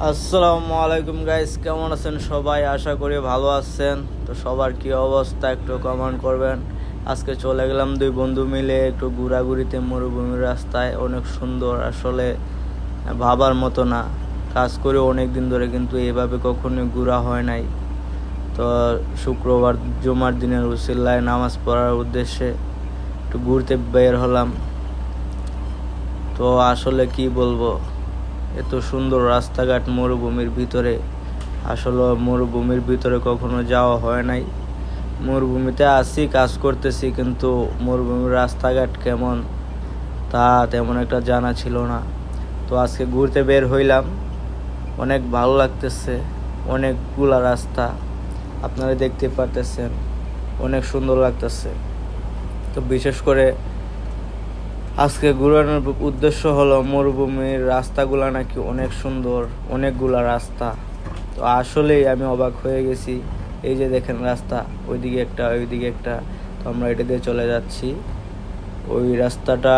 আসসালামু আলাইকুম গাইস, কেমন আছেন সবাই? আশা করি ভালো আছেন। তো সবার কি অবস্থা একটু কমেন্ট করবেন। আজকে চলে গেলাম দুই বন্ধু মিলে একটু ঘোরাঘুরিতে মরুভূমির রাস্তায়। অনেক সুন্দর, আসলে ভাবার মতো না। কাজ করে অনেক দিন ধরে কিন্তু এভাবে কখনো ঘোরা হয় নাই। তো শুক্রবার জুমার দিনের উসিলায় নামাজ পড়ার উদ্দেশ্যে একটু ঘুরতে বের হলাম। তো আসলে কি বলবো, এত সুন্দর রাস্তাঘাট মরুভূমির ভিতরে। আসলে মরুভূমির ভিতরে কখনো যাওয়া হয় নাই। মরুভূমিতে আসি, কাজ করতেছি, কিন্তু মরুভূমির রাস্তাঘাট কেমন তা তেমন একটা জানা ছিল না। তো আজকে ঘুরতে বের হইলাম, অনেক ভালো লাগতেছে। অনেকগুলা রাস্তা আপনারা দেখতে পারতেছেন, অনেক সুন্দর লাগতেছে। তো বিশেষ করে আজকে ঘোরানোর উদ্দেশ্য হলো মরুভূমির রাস্তাগুলা নাকি অনেক সুন্দর, অনেকগুলা রাস্তা। তো আসলেই আমি অবাক হয়ে গেছি। এই যে দেখেন রাস্তা, ওইদিকে একটা ওইদিকে একটা। তো আমরা এটা দিয়ে চলে যাচ্ছি। ওই রাস্তাটা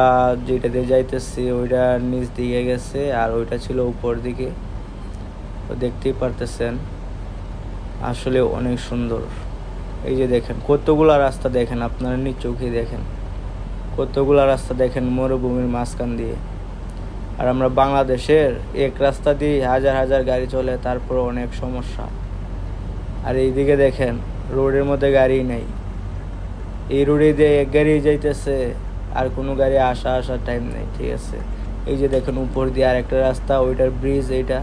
যেটা দিয়ে যাইতেছি ওইটা নিচ দিকে গেছে, আর ওইটা ছিল উপর দিকে। তো দেখতেই পারতেছেন, আসলে অনেক সুন্দর। এই যে দেখেন কতগুলা রাস্তা, দেখেন আপনারা নিজ চোখে দেখেন কতগুলা রাস্তা, দেখেন মরুভূমির মাঝখান দিয়ে। আর আমরা বাংলাদেশের এক রাস্তা দিয়ে হাজার হাজার গাড়ি চলে, তারপর অনেক সমস্যা। আর এইদিকে দেখেন রোডের মধ্যে গাড়ি নেই। এই রোডে দিয়ে এক গাড়ি যাইতেছে, আর কোনো গাড়ি আসার টাইম নেই, ঠিক আছে। এই যে দেখেন উপর দিয়ে আর একটা রাস্তা, ওইটার ব্রিজ। এইটা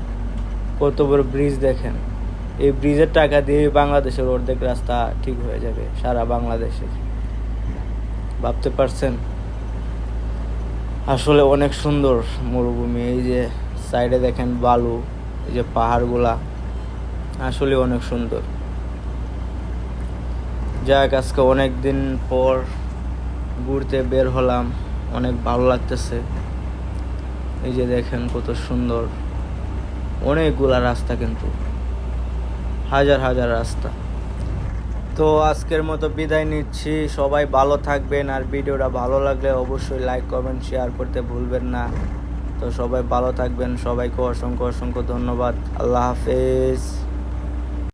কত বড় ব্রিজ দেখেন। এই ব্রিজের টাকা দিয়ে বাংলাদেশের অর্ধেক রাস্তা ঠিক হয়ে যাবে, সারা বাংলাদেশে। ভাবতে পারছেন? আসলে অনেক সুন্দর মরুভূমি। এই যে সাইডে দেখেন বালু, এই যে পাহাড়গুলা, আসলে অনেক সুন্দর। যাক, আজকে অনেক দিন পর ঘুরতে বের হলাম, অনেক ভালো লাগতেছে। এই যে দেখেন কত সুন্দর, অনেকগুলা রাস্তা, কিন্তু হাজার হাজার রাস্তা। তো আজকের মতো বিদায় নিচ্ছি। সবাই ভালো থাকবেন, আর ভিডিওটা ভালো লাগলে অবশ্যই লাইক কমেন্ট শেয়ার করতে ভুলবেন না। তো সবাই ভালো থাকবেন, সবাইকে অসংখ্য অসংখ্য ধন্যবাদ। আল্লাহ হাফেজ।